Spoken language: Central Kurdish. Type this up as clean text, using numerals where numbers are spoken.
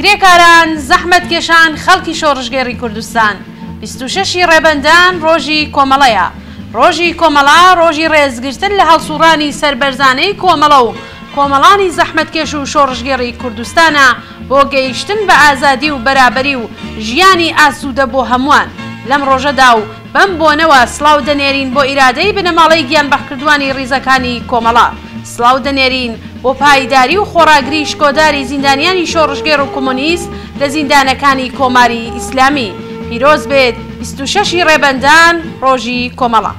کرێکاران زەحمەت کێشان خەڵکی شۆڕژگێڕی کوردستان 26 ڕێبەندان ڕۆژی کۆمەڵەیە. ڕۆژی کۆمەڵا ڕۆژی ڕێزگرتن لە هەڵسوڕانی سەربەرزانەی کۆمەڵە و کۆمەڵانی زەحمەتکێش و شۆڕژگێڕی کوردستانە بۆ گەیشتن بە ئازادی و بەرابەری و ژیانی ئاسوودە بۆ هەمووان. لەم ڕۆژەدا و بەم بۆنەوە سڵاو دەنێرین بۆ ئیرادەی بنەماڵەی گیانبەخکردوانی ڕیزەکانی کۆمەڵە. سڵاو دەنێرین بۆ پایداری و خۆراگری شکۆداری زیندانیانی شۆڕژگێڕ و کۆمۆنیست لە زیندانەکانی کۆماری ئیسلامی. پیرۆز بێت 26 ڕێبەندان ڕۆژی کۆمەڵە.